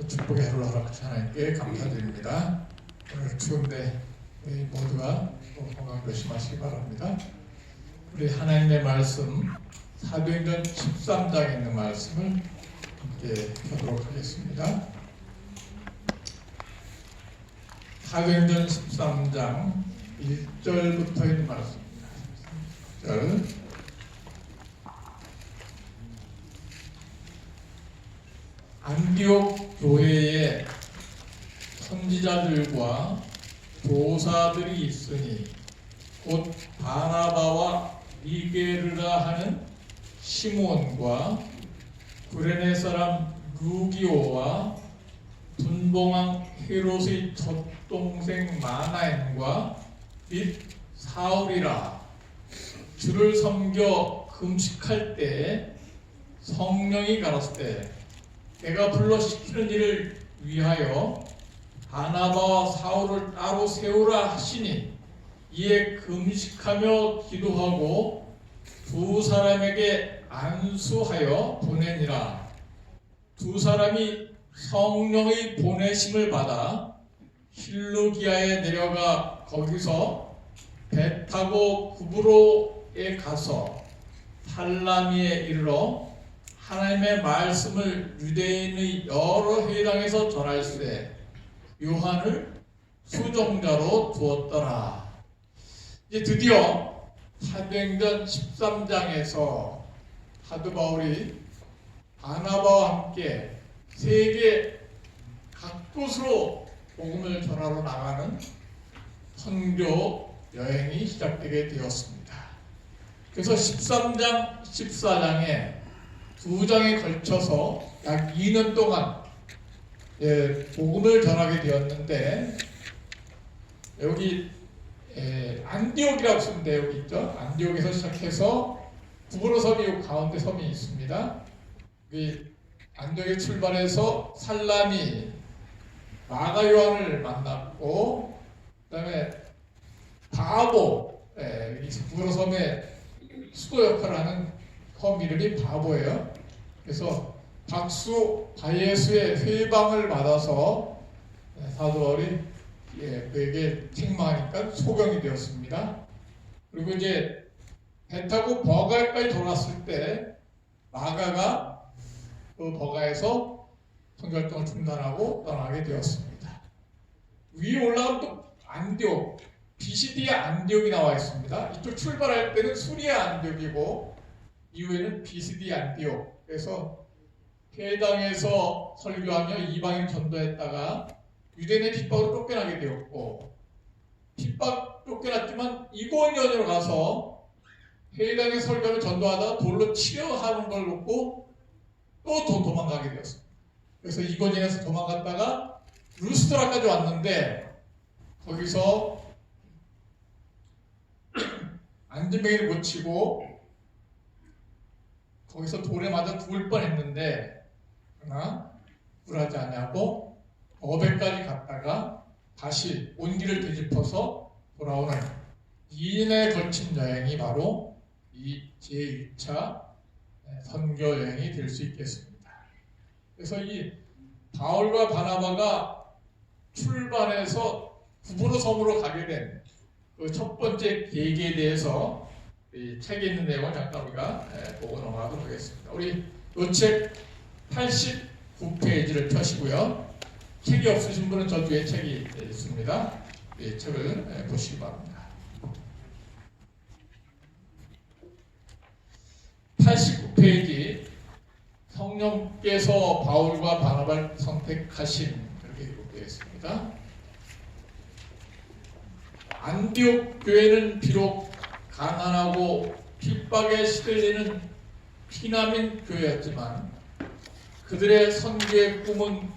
축복의 하루를 허락하신 하나님께 감사드립니다. 오늘 추운데 우리 모두가 건강 조심하시기 바랍니다. 우리 하나님의 말씀 사도행전 13장에 있는 말씀을 함께 펴도록 하겠습니다. 사도행전 13장 1절부터 있는 말씀입니다. 1절. 안디옥 교회에 선지자들과 교사들이 있으니 곧 바나바와 니게르라 하는 시몬과 구레네 사람 루기오와 분봉왕 헤롯의 젖동생 마나엔과 및 사울이라. 주를 섬겨 금식할 때 성령이 가라사대 내가 불러 시키는 일을 위하여 바나바와 사울을 따로 세우라 하시니 이에 금식하며 기도하고 두 사람에게 안수하여 보내니라. 두 사람이 성령의 보내심을 받아 힐루기아에 내려가 거기서 배 타고 구브로에 가서 살라미에 이르러 하나님의 말씀을 유대인의 여러 회당에서 전할세 요한을 수종자로 두었더라. 이제 드디어 사도행전 13장에서 사도 바울이 바나바와 함께 세계 각곳으로 복음을 전하러 나가는 선교 여행이 시작되게 되었습니다. 그래서 13장, 14장에 두 장에 걸쳐서 약 2년 동안 복음을 전하게 되었는데, 여기 안디옥이라고 쓰는 대역이 있죠. 안디옥에서 시작해서 구브로 섬이 가운데 섬이 있습니다. 안디옥에 출발해서 살라미, 마가 요한을 만났고, 그 다음에 바보, 구브로 섬의 수도 역할을 하는 섬 이름이 바보예요. 그래서 박수 바예수의 회방을 받아서 사도 바울이 그에게 책망하니까 소경이 되었습니다. 그리고 이제 배 타고 버가까지 돌아왔을 때 마가가 그 버가에서 선교활동을 중단하고 떠나게 되었습니다. 위에 올라가면 또 안디옥, 비시디아 안디옥이 나와 있습니다. 이쪽 출발할 때는 수리아 안디옥이고 이후에는 비시디아 안디옥. 그래서 회당에서 설교하며 이방인 전도했다가 유대인의 핍박으로 쫓겨나게 되었고, 핍박 쫓겨났지만 이고니온으로 가서 회당에 설교하며 전도하다가 돌로 치려하는 걸 놓고 또 도망가게 되었습니다. 그래서 이고니온에서 도망갔다가 루스드라까지 왔는데 거기서 안전뱅이를 못 치고 거기서 돌에 맞아 죽을 뻔했는데, 그러나 굴하지 않냐고 어베까지 갔다가 다시 온 길을 되짚어서 돌아오는 2년에 걸친 여행이 바로 이 제1차 선교 여행이 될 수 있겠습니다. 그래서 이 바울과 바나바가 출발해서 구브로 섬으로 가게 된 그 첫 번째 계기에 대해서 이 책에 있는 내용을 잠깐 우리가 보고 넘어가도록 하겠습니다. 우리 이 책 89페이지를 펴시고요. 책이 없으신 분은 저 뒤에 책이 있습니다. 이 책을 보시기 바랍니다. 89페이지, 성령께서 바울과 바나바를 선택하신, 이렇게 기록되어 있습니다. 안디옥 교회는 비록 가난하고 핍박에 시들리는 피난민 교회였지만 그들의 선교의 꿈은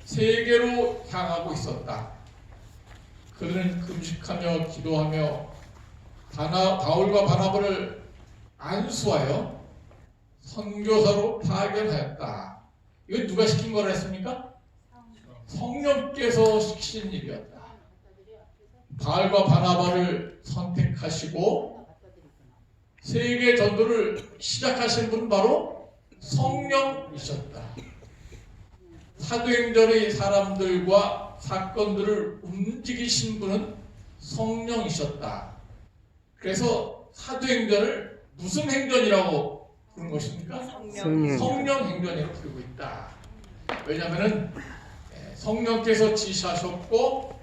세계로 향하고 있었다. 그들은 금식하며 기도하며 바울과 바나바를 안수하여 선교사로 파견하였다. 이건 누가 시킨 거라 했습니까? 성령께서 시키신 일이었다. 바울과 바나바를 선택하시고 세계 전도를 시작하신 분은 바로 성령이셨다. 사도행전의 사람들과 사건들을 움직이신 분은 성령이셨다. 그래서 사도행전을 무슨 행전이라고 부르는 것입니까? 성령 행전이라고 부르고 있다. 왜냐하면 성령께서 지시하셨고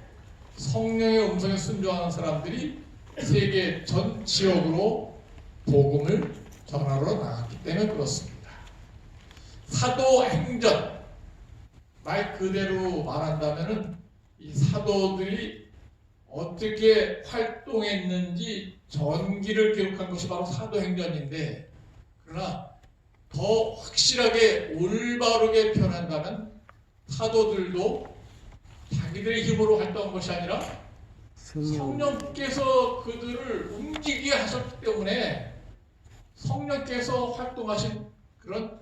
성령의 음성에 순종하는 사람들이 세계 전 지역으로 복음을 전하러 나갔기 때문에 그렇습니다. 사도행전 말 그대로 말한다면은 이 사도들이 어떻게 활동했는지 전기를 기록한 것이 바로 사도행전인데, 그러나 더 확실하게 올바르게 표현한다면 사도들도 자기들의 힘으로 활동한 것이 아니라 성령께서 그들을 움직이게 하셨기 때문에 성령께서 활동하신 그런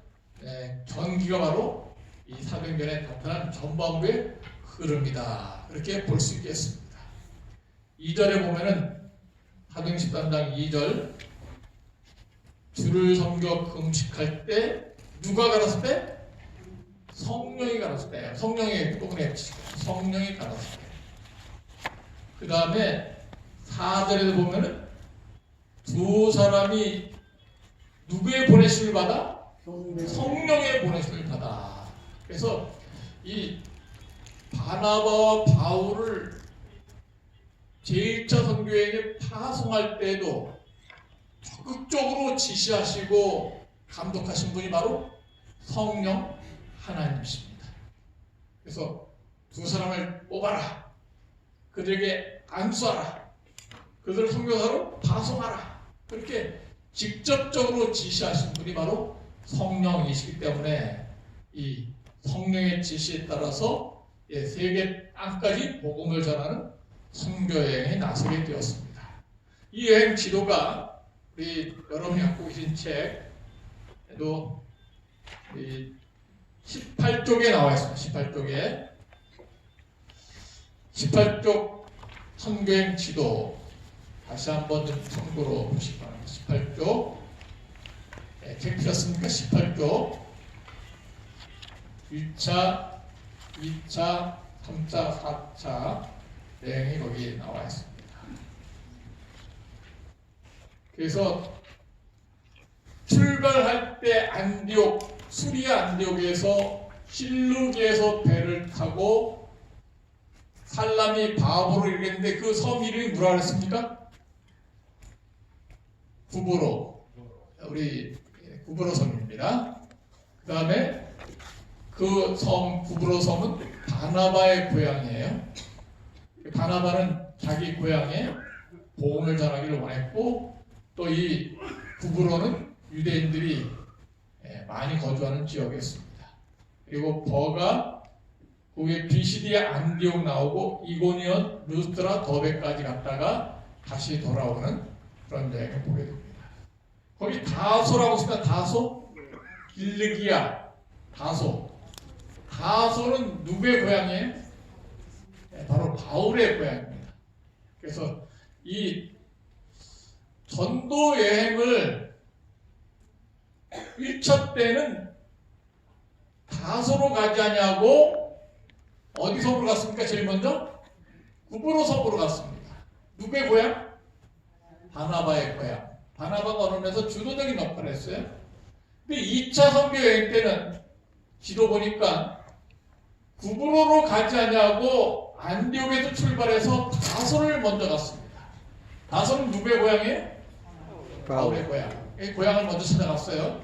전기가 바로 이 사도행전에 나타난 전반부의 흐름이다. 그렇게 볼 수 있겠습니다. 2절에 보면은 사도행 13장 2절 주를 섬겨 금식할 때 누가 가랐을 때? 성령이 가랐을 때예요. 성령의 똥을 성령이 가랐을 때. 그 다음에 4절에도 보면은 두 사람이 누구의 보내심을 받아? 성령의 보내심을 받아. 그래서 이 바나바와 바울을 제1차 선교회에 파송할 때도 적극적으로 지시하시고 감독하신 분이 바로 성령 하나님이십니다. 그래서 두 사람을 뽑아라. 그들에게 안수하라. 그들을 선교사로 파송하라. 그렇게 직접적으로 지시하신 분이 바로 성령이시기 때문에 이 성령의 지시에 따라서 세계 땅까지 복음을 전하는 선교여행에 나서게 되었습니다. 이 여행 지도가 우리 여러분이 갖고 계신 책에도 18쪽에 나와 있습니다. 18쪽 선교여행 지도 다시 한번 좀 참고로 보시기 바랍니다. 18쪽 책 펴셨습니까? 18쪽 1차, 2차, 3차, 4차 내용이 거기에 나와 있습니다. 그래서 출발할 때 안디옥, 수리아 안디옥에서 실루기에서 배를 타고 살라미 바보로 이르겠는데 그 섬 이름이 뭐라 그랬습니까? 구브로. 우리 구브로 섬입니다. 그 다음에 그 섬, 구브로 섬은 바나바의 고향이에요. 바나바는 자기 고향에 복음을 전하기를 원했고 또 이 구브로는 유대인들이 많이 거주하는 지역이었습니다. 그리고 버가 그 위에 비시디아 안디옥 나오고 이고니온, 루스트라, 더베까지 갔다가 다시 돌아오는 그런 여행을 보게 됩니다. 거기 다소라고 쓰면 다소? 길르기아, 다소. 다소는 누구의 고향이에요? 바로 바울의 고향입니다. 그래서 이 전도 여행을 1차 때는 다소로 가지 않냐고 어디 섬으로 갔습니까? 제일 먼저 구브로 섬으로 갔습니다. 누구의 고향? 바나바의 고향. 바나바가 오면서 주도적인 역할을 했어요. 근데 2차 선교 여행 때는 지도 보니까 구브로로 가지 않냐고 안디옥에서 출발해서 다소를 먼저 갔습니다. 다소는 누구의 고향이에요? 바울의 고향. 이 고향을 먼저 찾아갔어요.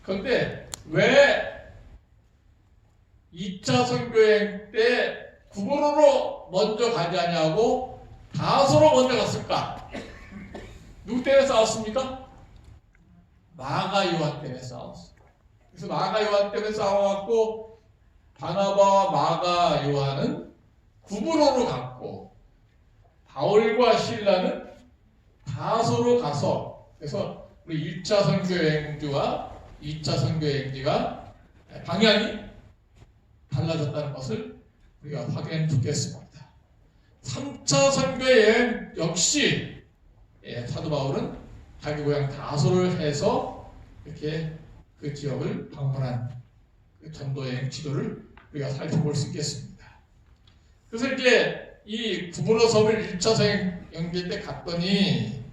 그런데 왜 2차 선교여행 때 구브로로 먼저 가지 않냐고 다소로 먼저 갔을까? 누구 때문에 싸웠습니까? 마가 요한 때문에 싸웠어요. 그래서 마가 요한 때문에 싸워갖고 바나바와 마가 요한은 구브로로 갔고 바울과 실라는 다소로 가서 그래서 우리 1차 선교여행지와 2차 선교여행지가 방향이 달라졌다는 것을 우리가 확인해 두겠습니다. 3차 선교여행 역시 사도 바울은 자기 고향 다소를 해서 이렇게 그 지역을 방문한 그 전도여행 지도를 우리가 살펴볼 수 있겠습니다. 그래서 이제 이 구브로 섬을 1차 연계 때 갔더니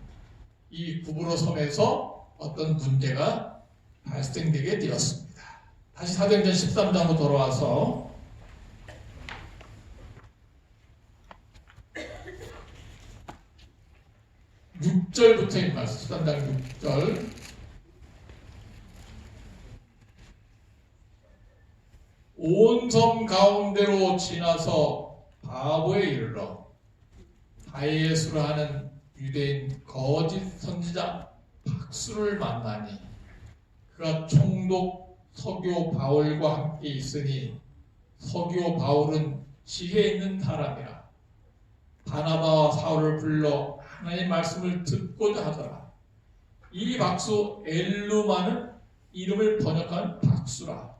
이 구브로 섬에서 어떤 문제가 발생되게 되었습니다. 다시 사도행전 13장으로 돌아와서 6절부터인 말씀, 13장 6절. 온 섬 가운데로 지나서 바보에 이르러 바예수라 하는 유대인 거짓 선지자 박수를 만나니 그가 총독 서교 바울과 함께 있으니 서교 바울은 지혜 있는 사람이라 바나바와 사울을 불러 하나님의 말씀을 듣고자 하더라. 이 박수 엘루마는 이름을 번역한 박수라.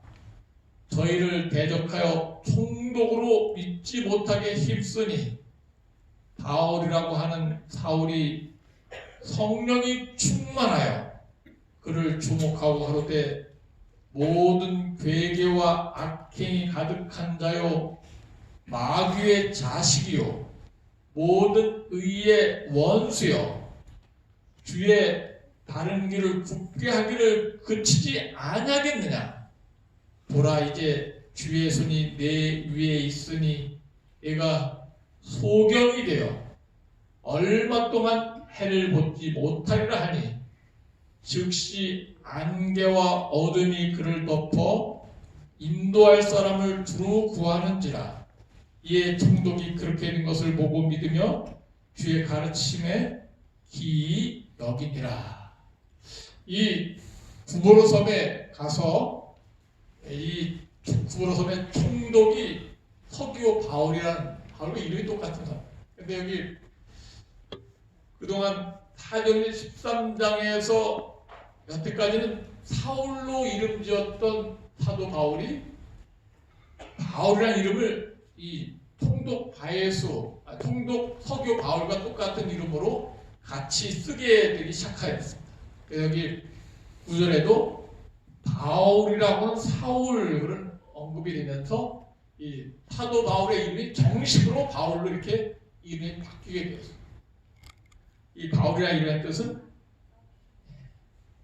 저희를 대적하여 총독으로 믿지 못하게 힘쓰니 바울이라고 하는 사울이 성령이 충만하여 그를 주목하고 하루되 모든 괴계와 악행이 가득한 자요 마귀의 자식이요 모든 의의 원수요 주의 바른 길을 굽게 하기를 그치지 아니하겠느냐. 보라 이제 주의 손이 내 위에 있으니 내가 소경이 되어 얼마 동안 해를 보지 못하리라 하니 즉시 안개와 어둠이 그를 덮어 인도할 사람을 두루 구하는지라. 이에 총독이 그렇게 된 것을 보고 믿으며 주의 가르침에 기이 여기니라. 이 구브로 섬에 가서 이 구브로 섬의 총독이 서기오 바울이라는 바울과 이름이 똑같은 사람. 근데 여기 그동안 사도행전 13장에서 여태까지는 사울로 이름 지었던 사도 바울이 바울이라는 이름을 이 총독 바예수, 총독 서기오 바울과 똑같은 이름으로 같이 쓰게 되기 시작하였습니다. 여기 9절에도 바울이라고 하는 사울 그런 언급이 되면서 이 사도 바울의 이름이 정식으로 바울로 이렇게 이름이 바뀌게 되었습니다. 이 바울이라는 이름의 뜻은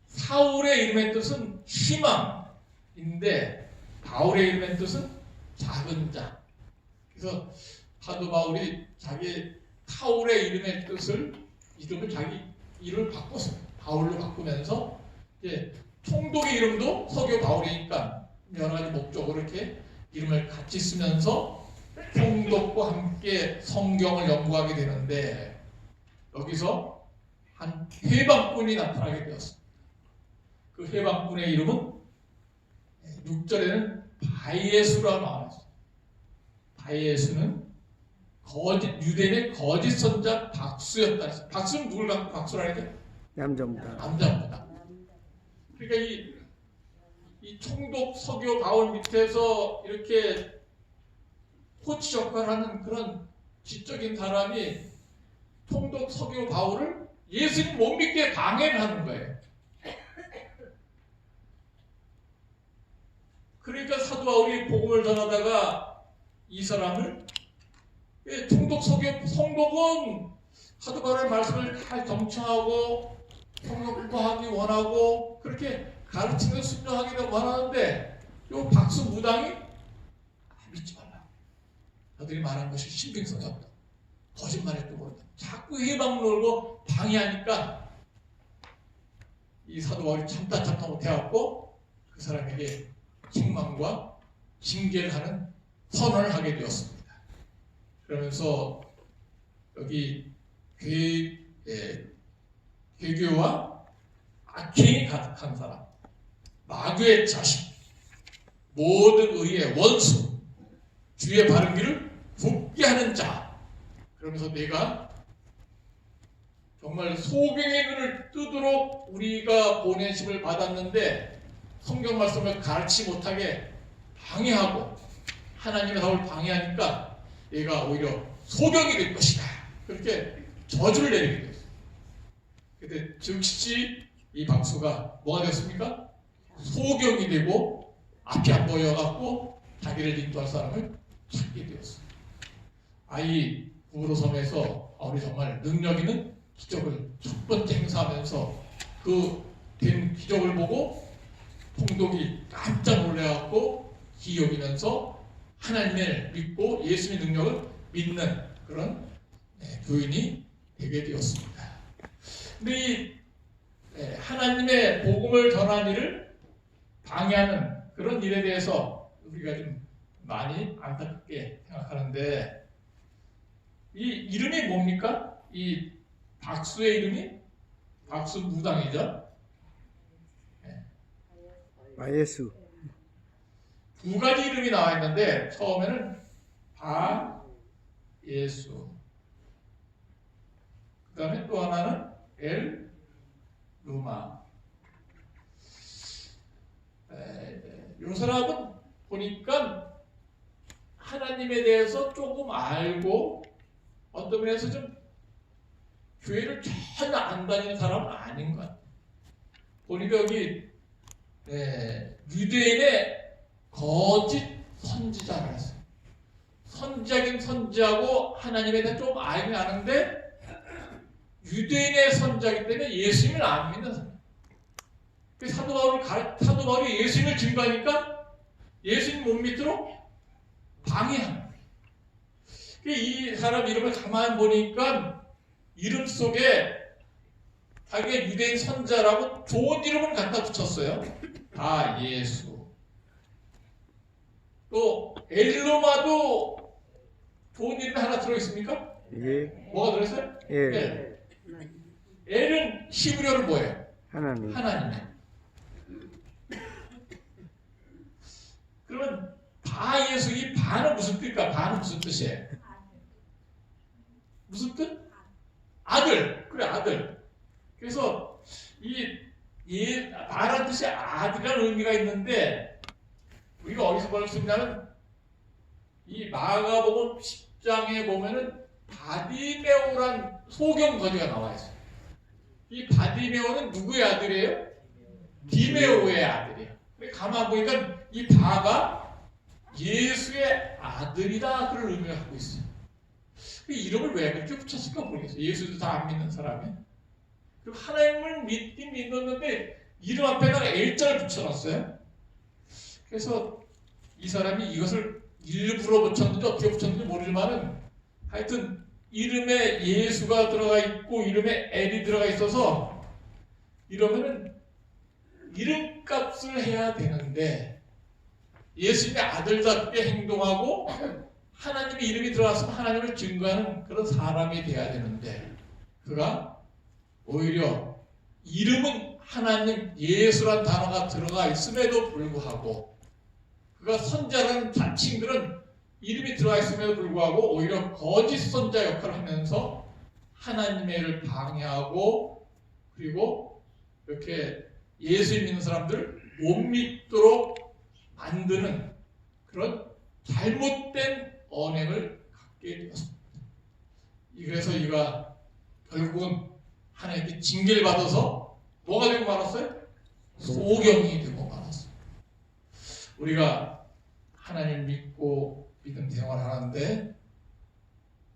사울의 이름의 뜻은 희망인데 바울의 이름의 뜻은 작은 자. 그래서 사도 바울이 자기 사울의 이름의 이름을 자기 이름을 바꿨어요. 바울로 바꾸면서 이제 총독의 이름도 서기오 바울이니까 여러 가지 목적으로 이렇게 이름을 같이 쓰면서 총독과 함께 성경을 연구하게 되는데 여기서 한 해방꾼이 나타나게 되었습니다. 그 해방꾼의 이름은 6절에는 바예수라 나왔어요. 바예수는 유대인의 거짓 선자 박수였다. 박수는 누굴 갖고 박수라 해야 남자입니다. 그러니까 이 총독 서교 바울 밑에서 이렇게 코치 역할을 하는 그런 지적인 사람이 총독 서교 바울을 예수님 못 믿게 방해를 하는 거예요. 그러니까 사도 바울이 복음을 전하다가 이 사람을 총독 성독은 사도 바울의 말씀을 잘 경청하고 성경 공부하기 원하고 그렇게 가르치는 순종하기를 원하는데 요 박수 무당이 믿지 말라. 너들이 말한 것이 신빙성이 없다. 거짓말에 또 모른다. 자꾸 해방 놀고 방해하니까 이 사도 바울이 참다 못해갖고 그 사람에게 책망과 징계를 하는 선언을 하게 되었습니다. 그러면서 여기 괴교와 악행이 가득한 사람, 마귀의 자식, 모든 의의 원수, 주의 바른 길을 굽게 하는 자. 그러면서 내가 정말 소경의 눈을 뜨도록 우리가 보내심을 받았는데 성경 말씀을 가르치지 못하게 방해하고 하나님의 사업을 방해하니까 얘가 오히려 소경이 될 것이다. 그렇게 저주를 내리게 됐어요. 근데 즉시 이 박수가 뭐가 됐습니까? 소경이 되고 앞이 안 보여갖고 자기를 인도할 사람을 찾게 되었습니다. 아이 구로섬에서 우리 정말 능력 있는 기적을 첫 번째 행사하면서 그 된 기적을 보고 통독이 깜짝 놀라갖고 기여기면서 하나님을 믿고 예수님의 능력을 믿는 그런 교인이 되게 되었습니다. 근데 이 하나님의 복음을 전하는 일을 방해하는 그런 일에 대해서 우리가 좀 많이 안타깝게 생각하는데, 이 이름이 뭡니까? 이 박수의 이름이 박수무당이죠. 바예수. 두 가지 이름이 나와 있는데 처음에는 바예수, 그 다음에 또 하나는 엘루마. 이 사람은 보니까 하나님에 대해서 조금 알고 어떤 면에서 좀 교회를 전혀 안 다니는 사람은 아닌 것 같아요. 보니까 여기 유대인의 거짓 선지자를 했어요. 선지자긴 선지자고 하나님에 대해 좀 알긴 아는데 유대인의 선지자이기 때문에 예수님을 안 믿는 사람. 사도 바울이 예수님을 증거하니까 예수님 못 믿도록 방해하는 거예요. 이 사람 이름을 가만히 보니까 이름 속에 자기가 유대인 선자라고 좋은 이름을 갖다 붙였어요. 예수. 또 엘루마도 좋은 이름이 하나 들어있습니까? 예. 뭐가 들어있어요? 예. 엘은 히브리어로 뭐예요? 하나님. 하나님의. 그러면 바예수, 이 바는 무슨 뜻일까? 바는 무슨 뜻이에요? 무슨 뜻? 아들. 그래, 아들. 그래서 이 바라는 뜻이 아들이라는 의미가 있는데, 우리가 어디서 볼 수 있냐면 이 마가복음 10장에 보면은 바디메오란 소경 거지가 나와 있어요. 이 바디메오는 누구의 아들이에요? 디메오의 아들이에요. 가만 보니까 이 바가 예수의 아들이다, 그런 의미를 하고 있어요. 이름을 왜 그렇게 붙였을까 모르겠어요. 예수도 다 안 믿는 사람이. 그리고 하나님을 믿긴 믿었는데 이름 앞에다가 L자를 붙여놨어요. 그래서 이 사람이 이것을 일부러 붙였는지 어떻게 붙였는지 모르지만은 하여튼 이름에 예수가 들어가 있고 이름에 L이 들어가 있어서 이러면은 이름값을 해야 되는데 예수님의 아들답게 행동하고 하나님의 이름이 들어왔으면 하나님을 증거하는 그런 사람이 돼야 되는데 그가 오히려 이름은 하나님 예수란 단어가 들어가 있음에도 불구하고 그가 선자라는 자칭 그런 이름이 들어가 있음에도 불구하고 오히려 거짓 선자 역할을 하면서 하나님의 일을 방해하고 그리고 이렇게 예수 믿는 사람들을 못 믿도록 만드는 그런 잘못된 언행을 갖게 되었습니다. 그래서 이가 결국은 하나님께 징계를 받아서 뭐가 되고 말았어요? 소경이 되고 말았어요. 우리가 하나님 믿고 믿음 생활을 하는데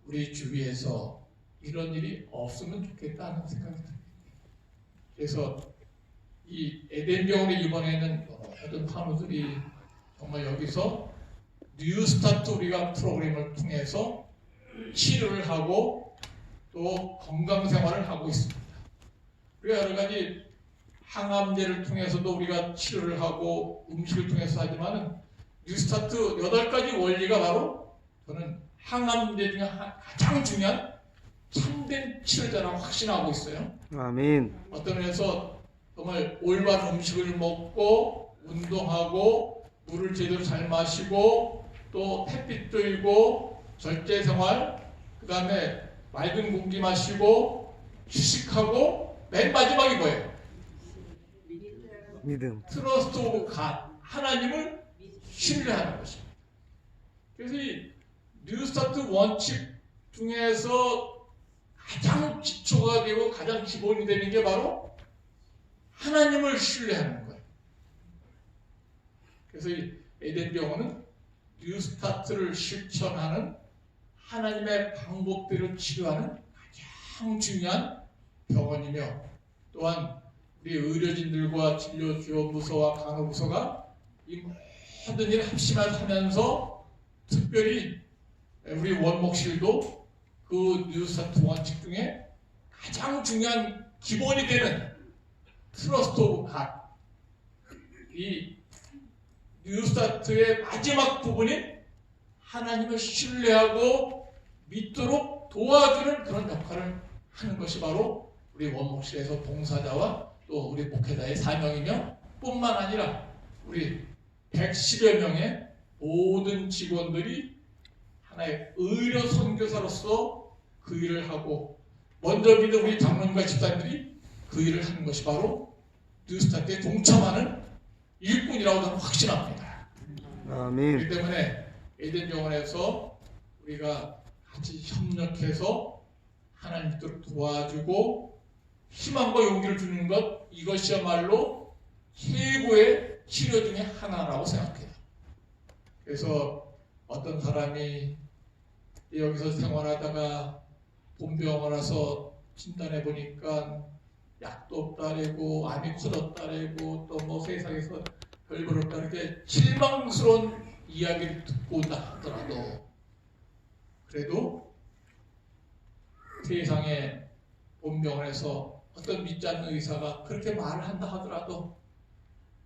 우리 주위에서 이런 일이 없으면 좋겠다는 생각이 듭니다. 그래서 이 에덴병원에 이번에는 모든 파무들이 정말 여기서 뉴스타트 우리가 프로그램을 통해서 치료를 하고 또 건강생활을 하고 있습니다. 우리가 여러 가지 항암제를 통해서도 우리가 치료를 하고 음식을 통해서 하지만은 뉴스타트 8가지 원리가 바로 저는 항암제 중에 가장 중요한 참된 치료자라고 확신하고 있어요. 아멘. 어떤 면에서 정말 올바른 음식을 먹고 운동하고 물을 제대로 잘 마시고 또 햇빛 들고 절제생활, 그 다음에 맑은 공기 마시고 휴식하고 맨 마지막이 뭐예요? 믿음. 트러스트 오브 갓, 하나님을 신뢰하는 것입니다. 그래서 이 뉴스타트 원칙 중에서 가장 기초가 되고 가장 기본이 되는 게 바로 하나님을 신뢰하는 거예요. 그래서 이 에덴 병원은 뉴스타트를 실천하는 하나님의 방법대로 치료하는 가장 중요한 병원이며 또한 우리 의료진들과 진료지원부서와 간호부서가 이 모든 일을 합심하면서 특별히 우리 원목실도 그 뉴스타트 원칙 중에 가장 중요한 기본이 되는 트러스트 오브 갓, 이 뉴스타트의 마지막 부분인 하나님을 신뢰하고 믿도록 도와주는 그런 역할을 하는 것이 바로 우리 원목실에서 봉사자와 또 우리 목회자의 사명이며 뿐만 아니라 우리 110여 명의 모든 직원들이 하나의 의료 선교사로서 그 일을 하고 먼저 믿은 우리 장로님과 집사님들이 그 일을 하는 것이 바로 뉴스타트에 동참하는 일꾼이라고 저는 확신합니다. 아멘. 그렇기 때문에 에덴 병원에서 우리가 같이 협력해서 하나님 뜻을 도와주고 희망과 용기를 주는 것, 이것이야말로 최고의 치료 중에 하나라고 생각해요. 그래서 어떤 사람이 여기서 생활하다가 본병원 와서 진단해 보니까 약도 없다래고 암이 커졌다래고 또 뭐 세상에서 별걸 없다 이렇게 실망스러운 이야기를 듣고 온다 하더라도 그래도 세상에 본병원에서 어떤 믿지 않는 의사가 그렇게 말을 한다 하더라도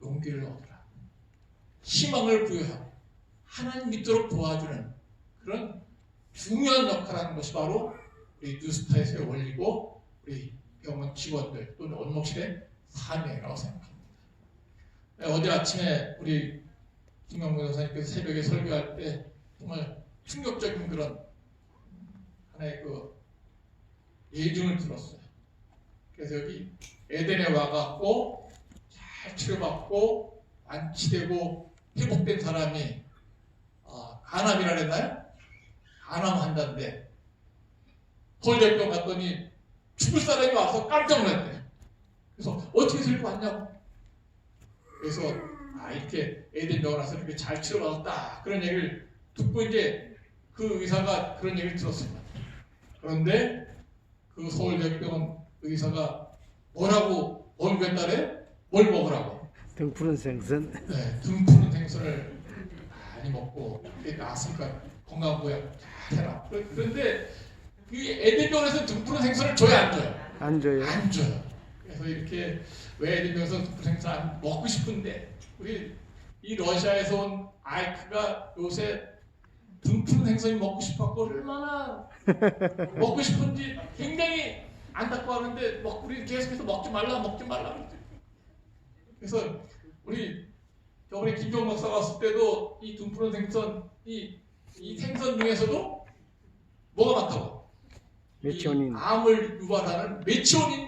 용기를 얻으라, 희망을 부여하고 하나님 믿도록 도와주는 그런 중요한 역할을 하는 것이 바로 우리 뉴스타트의 원리고 우리 병원 직원들 또는 원목실의 사명이라고 생각합니다. 어제 아침에 우리 김영문 교사님께서 새벽에 설교할 때 정말 충격적인 그런 하나의 그 예증을 들었어요. 그래서 여기 에덴에 와갖고 잘 치료받고 완치되고 회복된 사람이 간암이라 그랬나요? 간암한다는데 서울대병원 갔더니 죽을 사람이 와서 깜짝 놀랐대요. 그래서 어떻게 들고 왔냐고. 그래서 이렇게 에덴 병원 와서 이렇게 잘 치료받았다 그런 얘기를 듣고 이제 그 의사가 그런 얘기를 들었습니다. 그런데 그 서울대병원 의사가 뭐라고 뭘 했다래? 뭘 먹으라고? 등 푸른 생선. 네, 등 푸른 생선을 많이 먹고 이렇게 나왔으니까 건강 보약 잘 해라. 그런데 이 에덴병원에서 등 푸른 생선을 줘야 안 줘요? 안 줘요. 안 줘요. 그래서 이렇게 왜 에덴병원에서 등 푸른 생선 안 먹고 싶은데 우리 이 러시아에서 온 아이크가 요새 등 푸른 생선이 먹고 싶었고 얼마나 먹고 싶은지 굉장히 안타까워하는데 우리 계속해서 먹지 말라 그러죠. 그래서 우리 저번에 김종 목사 왔을 때도 이 등 푸른 생선 이 생선 중에서도 뭐가 많다고? 메치오닌. 이 암을 유발하는 메치오닌이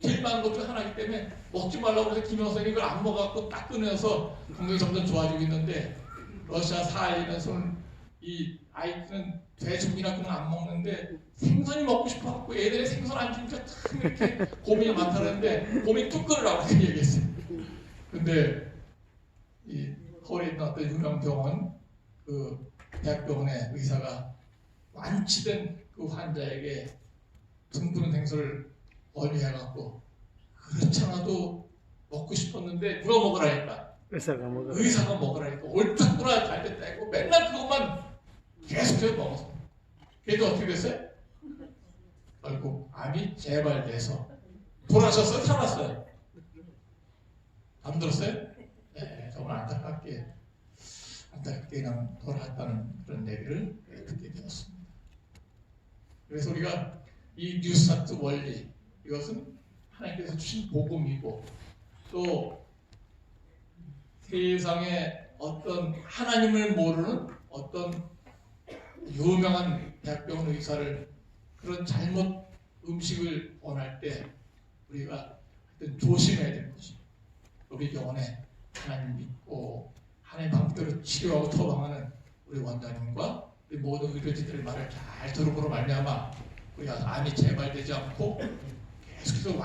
제일 많은 것 중 하나이기 때문에 먹지 말라고 해서 김 목사님이 이걸 안 먹어갖고 딱 끊어서 건강이 점점 좋아지고 있는데 러시아 사이에서는 이 아이들은 돼지고기나 그런 거 안 먹는데 생선이 먹고 싶어갖고 애들의 생선 안 주니까 참 이렇게 고민이 많다는데 고민 뚝 끊으라고 그렇게 얘기했어요. 근데 이 서울에 있는 어떤 유명 병원 그 대학병원의 의사가 완치된 그 환자에게 등 푸른 생선을 권유해갖고 그렇잖아도 먹고 싶었는데 누가 먹으라니까 의사가 먹으라니까 옳다구나 잘 됐다 했고 맨날 그것만 계속해서 먹었어. 그래도 어떻게 됐어요? 결국 암이 재발돼서 돌아섰어요? 살았어요? 안 들었어요? 네, 정말 안타깝게 그냥 돌아갔다는 그런 얘기를 듣게 되었습니다. 그래서 우리가 이 뉴스타트 원리 이것은 하나님께서 주신 복음이고 또 세상에 어떤 하나님을 모르는 어떤 유명한 대학병원 의사를 그런 잘못 음식을 원할 때 우리가 조심해야 되는 것입니다. 우리 병원에 하나님 믿고 하나님 방법대로 치료하고 처방하는 우리 원장님과 우리 모든 의료진들의 말을 잘 들음으로 말미암아 우리가 암이 재발되지 않고 계속해서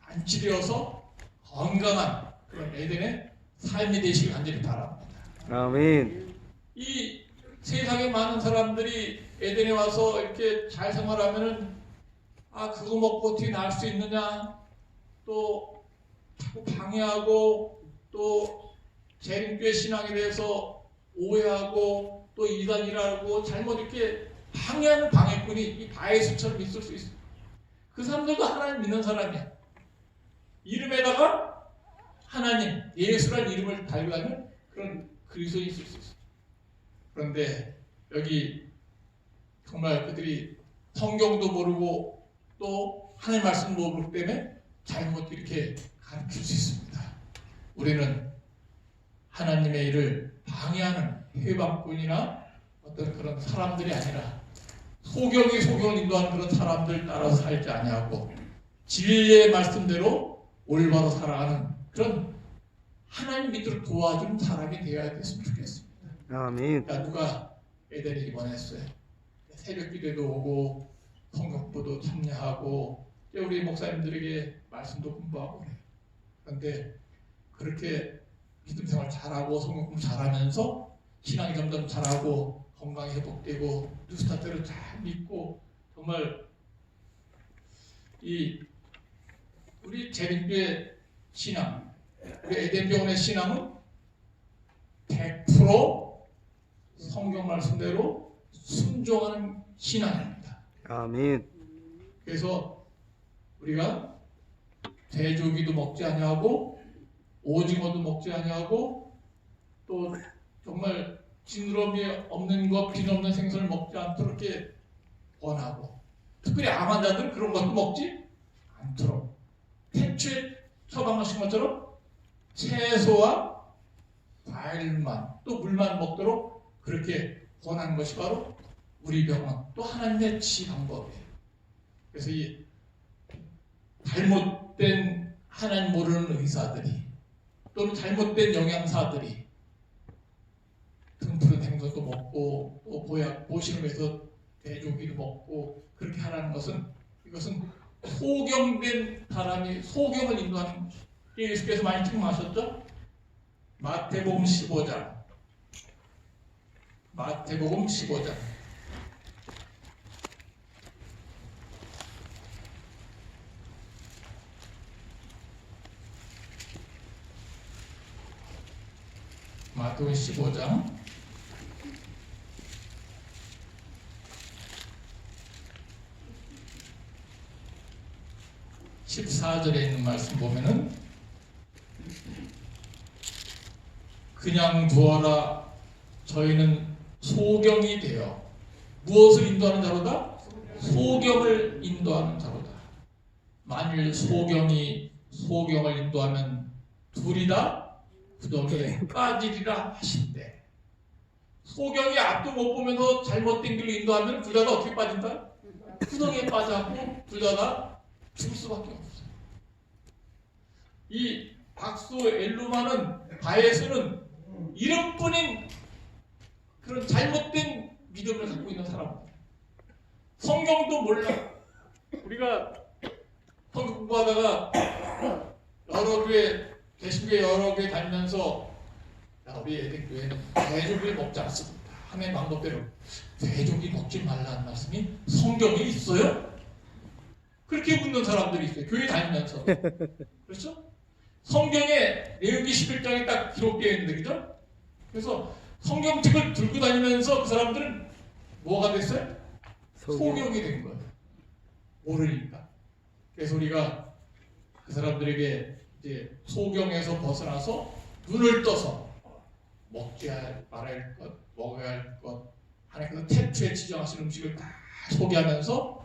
완치되어서 건강한 그런 에덴의 삶이 되시길 간절히 바랍니다. 아멘. 이 세상에 많은 사람들이 에덴에 와서 이렇게 잘 생활하면은 아 그거 먹고 어떻게 나을 수 있느냐, 또 자꾸 방해하고, 또 재림교회 신앙에 대해서 오해하고, 또 이단이라고 잘못 이렇게 방해하는 방해꾼이 이 바에수처럼 있을 수 있어. 그 사람들도 하나님 믿는 사람이야. 이름에다가 하나님, 예수라는 이름을 달고 하는 그런 그리스도인이 있을 수 있어. 그런데 여기 정말 그들이 성경도 모르고 또 하나님 말씀 모르기 때문에 잘못 이렇게 가르칠 수 있습니다. 우리는 하나님의 일을 방해하는 해방꾼이나 어떤 그런 사람들이 아니라 소경이 소경을 인도하는 그런 사람들 따라서 살지 아니하고 진리의 말씀대로 올바로 살아가는 그런 하나님 믿도록 도와주는 사람이 되어야 됐으면 좋겠습니다. 아멘. 그러니까 누가 에덴에 입원했어요. 새벽 기도도 오고 성경부도 참여하고 우리 목사님들에게 말씀도 공부하고 그래요. 그런데 그렇게 믿음 생활 잘하고 성경 공부 잘하면서 신앙이 점점 잘하고 건강이 회복되고 뉴스타트를 잘 믿고 정말 이 우리 재림교의 신앙, 우리 에덴병원의 신앙은 100% 성경 말씀대로 순종하는 신앙입니다. 아멘. 그래서 우리가 돼지고기도 먹지 아니하고 오징어도 먹지 아니하고 또 정말 지느러미 없는 것, 빈 없는 생선을 먹지 않도록 이렇게 권하고, 특별히 암 환자들은 그런 것도 먹지 않도록 태초에 처방하신 것처럼 채소와 과일만 또 물만 먹도록 그렇게 권하는 것이 바로 우리 병원 또 하나님의 지 방법이에요. 그래서 이 잘못된 하나님 모르는 의사들이 또는 잘못된 영양사들이 등푸른 생선도 먹고 또 보약 보시름에서 돼지고기도 먹고 그렇게 하라는 것은, 이것은 소경된 사람이 소경을 인도하는, 예수께서 많이 말씀하셨죠? 마태복음 15장, 마태복음 15장 15장 14절에 있는 말씀 보면은 그냥 두어라 저희는 소경이 되어 무엇을 인도하는 자로다? 소경을 인도하는 자로다. 만일 소경이 소경을 인도하면 둘이 다 구덩이에 빠지리라 하신대. 소경이 앞도 못 보면서 잘못된 길로 인도하면 둘 다 어떻게 빠진다? 구덩이에 빠져갖고 둘 다 죽을 수밖에 없어요. 이 박수 엘루마는 바에서는 이름뿐인 그런 잘못된 믿음을 갖고 있는 사람입니다. 성경도 몰라. 우리가 성경 공부하다가 여러 교회, 개신교회 여러 교회 다니면서 야, 우리 에덴 교회는 돼지고기 먹지 않습니다. 하나님 방법대로 돼지고기 먹지 말라는 말씀이 성경에 있어요? 그렇게 묻는 사람들이 있어요. 교회 다니면서. 그렇죠? 성경에 레위기 11장에 딱 기록되어 있는데, 그죠? 그래서 성경책을 들고 다니면서 그 사람들은 뭐가 됐어요? 소경이 된 거예요. 모르니까. 그래서 우리가 그 사람들에게 이제 소경에서 벗어나서 눈을 떠서 먹지 말아야 할 것, 먹어야 할 것, 하나님께서 태초에 지정하신 음식을 다 소개하면서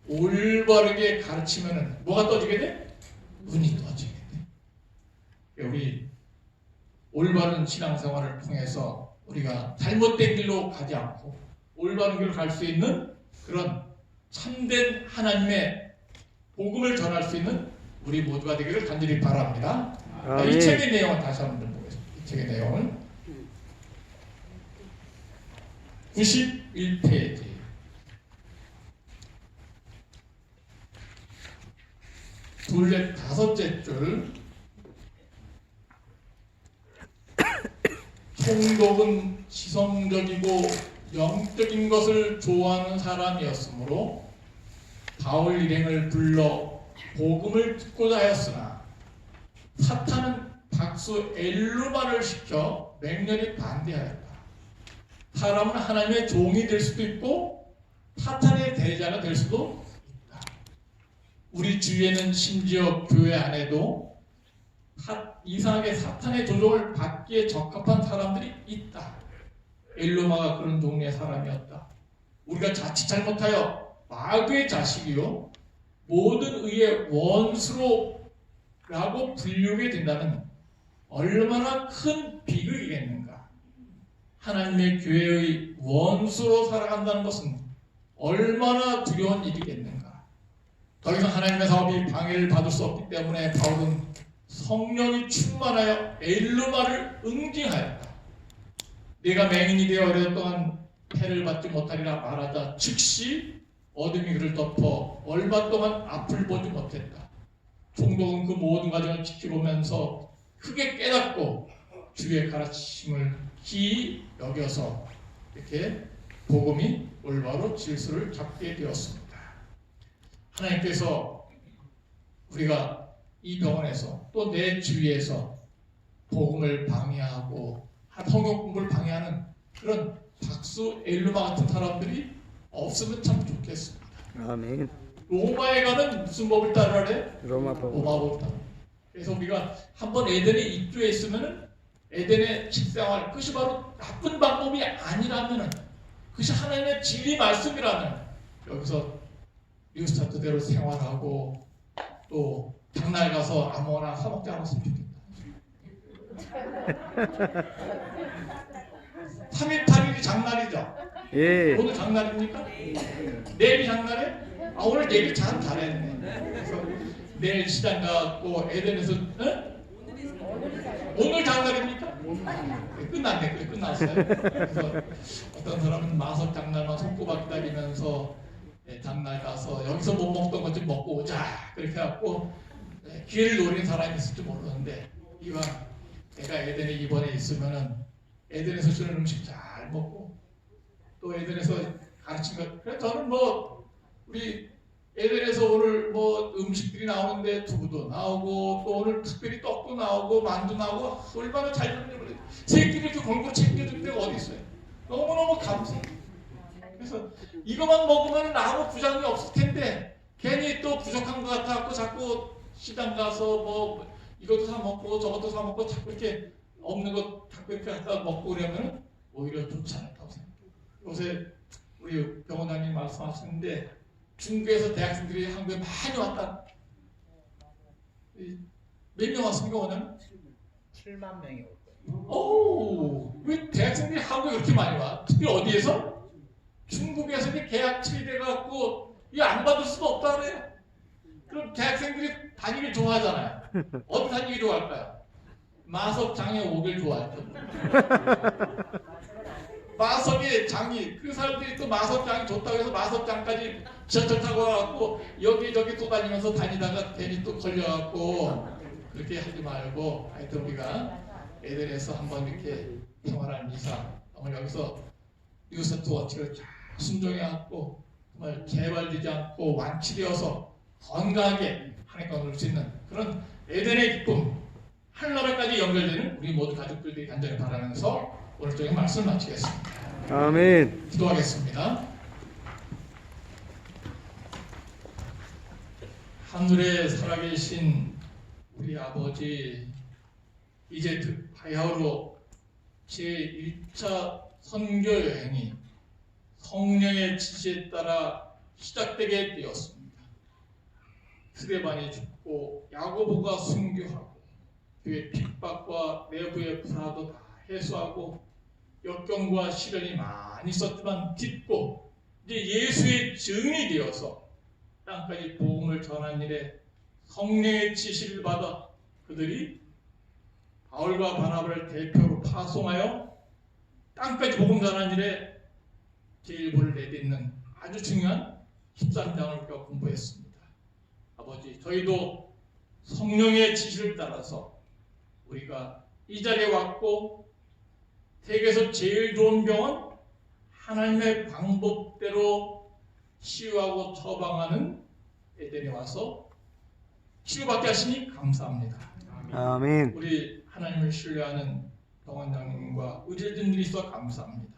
올바르게 가르치면은 뭐가 떠지게 돼? 눈이 떠지게 돼. 우리 올바른 신앙생활을 통해서 우리가 잘못된 길로 가지 않고 올바른 길로 갈 수 있는 그런 참된 하나님의 복음을 전할 수 있는 우리 모두가 되기를 간절히 바랍니다. 이 책의 내용을 다시 한번 보겠습니다. 이 책의 내용을 91페이지 둘레 다섯째 줄 총독은 지성적이고 영적인 것을 좋아하는 사람이었으므로 바울 일행을 불러 복음을 듣고자 하였으나 사탄은 박수 엘루마를 시켜 맹렬히 반대하였다. 사람은 하나님의 종이 될 수도 있고 사탄의 대자가 될 수도 있다. 우리 주위에는 심지어 교회 안에도 이상하게 사탄의 조종을 받기에 적합한 사람들이 있다. 엘루마가 그런 종류의 사람이었다. 우리가 자칫 잘못하여 마귀의 자식이요 모든 의의 원수로 라고 불리우게 된다면 얼마나 큰 비극이겠는가. 하나님의 교회의 원수로 살아간다는 것은 얼마나 두려운 일이겠는가. 더 이상 하나님의 사업이 방해를 받을 수 없기 때문에 바울은 성령이 충만하여 엘루마를 응징하였다. 내가 맹인이 되어 오랫동안 해를 받지 못하리라 말하자 즉시 어둠이 그를 덮어 얼마 동안 앞을 보지 못했다. 총독은 그 모든 과정을 지켜보면서 크게 깨닫고 주의 가르침을 기이 여겨서 이렇게 복음이 올바로 질서를 잡게 되었습니다. 하나님께서 우리가 이 병원에서 또 내 주위에서 복음을 방해하고 성경 공부를 방해하는 그런 박수 엘루마 같은 사람들이 없으면 참 좋겠습니다. 아멘. 로마에 가면 무슨 법을 따르래? 로마법. 로마법을 따르. 그래서 우리가 한번 에덴에 입주했으면은 에덴의 식생활 그것이 바로 나쁜 방법이 아니라면은 그것이 하나님의 진리 말씀이라면 여기서 뉴스타트대로 생활하고 또 장날 가서 아무거나 사먹지 않았으면 좋겠다. 3일 8일이 장날이죠. 예. 오늘 장날입니까? 내일이 장날에? 아 오늘 내일 참 잘했네. 그래서 내일 시장 가고 에덴에서 오늘 장날입니까? 끝났네. 그래 끝났어요. 그래서 어떤 사람은 마석 장날만 손꼽아 기다리면서 장날 가서 여기서 못 먹던 것 좀 먹고 오자 그렇게 해갖고 기회를 노리는 사람이 있을지 모르는데 이왕 내가 에덴에 이번에 있으면은 에덴에서 주는 음식 잘 먹고 또 에덴에서 가르친 것 그래서 저는 뭐 우리 에덴에서 오늘 뭐 음식들이 나오는데 두부도 나오고 또 오늘 특별히 떡도 나오고 만두 나오고 얼마나 잘 먹는지 모르겠어요. 새끼들 이렇게 골고루 챙겨주는 데가 어디 있어요. 너무너무 감사해요. 그래서 이것만 먹으면 아무 부작용이 없을 텐데 괜히 또 부족한 것 같아갖고 자꾸 시장 가서 뭐 이것도 사 먹고 저것도 사 먹고 자꾸 이렇게 없는 거 자꾸 이렇게 갖다 먹고 그러면 오히려 좋지 않다고 생각해요. 요새 우리 병원장님 말씀하시는데 중국에서 대학생들이 한국에 많이 왔다. 몇 명 왔습니까 오늘? 7만 명이 올 거예요. 오, 왜 대학생들이 한국에 그렇게 많이 와? 특히 어디에서? 중국에서 이렇게 계약 체결돼갖고 이거 안 받을 수도 없다 그래요. 그럼 대학생들이 다니길 좋아하잖아요. 어디 다니길 좋아할까요? 마석 장에 오길 좋아했죠. 마석의 장이 그 사람들이 또 마석 장이 좋다고 해서 마석 장까지 지하철 타고 와갖고 여기저기 또 다니면서 다니다가 괜히 또 걸려갖고 그렇게 하지 말고 하여튼 우리가 에덴에서 한번 이렇게 생활하는 이상 오늘 여기서 뉴스타트 워치를 잘 순종해갖고 정말 개발되지 않고 완치되어서 건강하게 하나님과 놀 수 있는 그런 에덴의 기쁨 하늘나라까지 연결되는 우리 모든 가족들이 간절히 바라면서 오늘적인 말씀을 마치겠습니다. 아멘. 기도하겠습니다. 하늘에 살아계신 우리 아버지 이제 바야흐로 제1차 선교 여행이 성령의 지시에 따라 시작되게 되었습니다. 스데반이 죽고 야고보가 순교하고 교회 핍박과 내부의 불화도 다 해소하고 역경과 시련이 많이 있었지만 딛고 이제 예수의 증인이 되어서 땅까지 복음을 전한 일에 성령의 지시를 받아 그들이 바울과 바나바를 대표로 파송하여 땅까지 복음 전한 일에 제1부를 내딛는 아주 중요한 13장을 우리가 공부했습니다. 아버지, 저희도 성령의 지시를 따라서 우리가 이 자리에 왔고 세계에서 제일 좋은 병은 하나님의 방법대로 치유하고 처방하는 에덴에 와서 치유받게 하시니 감사합니다. 아멘. 우리 하나님을 신뢰하는 병원장님과 의료진들이 있어 감사합니다.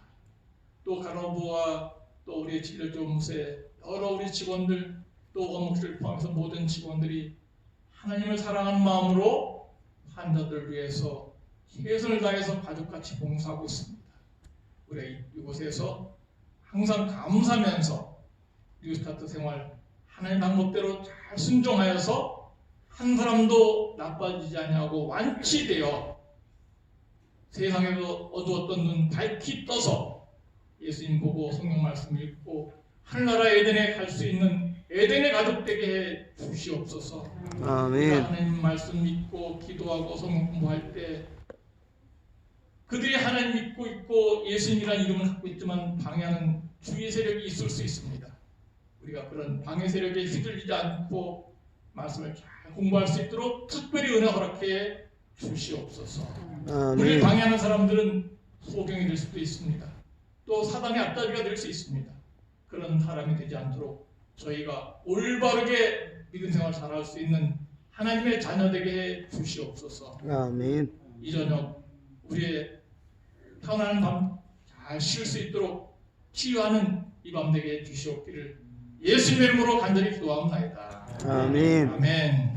또 간호부와 또 우리 진료조무새 여러 우리 직원들 또 원목실을 포함해서 모든 직원들이 하나님을 사랑하는 마음으로 환자들을 위해서 최선을 다해서 가족같이 봉사하고 있습니다. 우리 이곳에서 항상 감사하면서 뉴스타트 생활 하나님 방법대로 잘 순종하여서 한 사람도 나빠지지 않냐고 완치되어 세상에도 어두웠던 눈 밝히 떠서 예수님 보고 성경 말씀 읽고 하늘나라 에덴에 갈 수 있는 에덴의 가족 되게 해 주시옵소서. 아멘. 하나님 말씀 믿고 기도하고 성경 공부할 때 그들이 하나님 믿고 있고 예수님이라는 이름을 갖고 있지만 방해하는 주의 세력이 있을 수 있습니다. 우리가 그런 방해 세력에 휘둘리지 않고 말씀을 잘 공부할 수 있도록 특별히 은혜 허락해 주시옵소서. 우리를 아멘. 방해하는 사람들은 소경이 될 수도 있습니다. 또 사단의 앞다리가 될 수 있습니다. 그런 사람이 되지 않도록 저희가 올바르게 믿음 생활 잘할 수 있는 하나님의 자녀 되게 해 주시옵소서. 아멘. 이 저녁 우리의 편안한 밤 잘 쉴 수 있도록 치유하는 이 밤 되게 해 주시옵기를 예수님의 이름으로 간절히 기도합니다. 아멘. 아멘.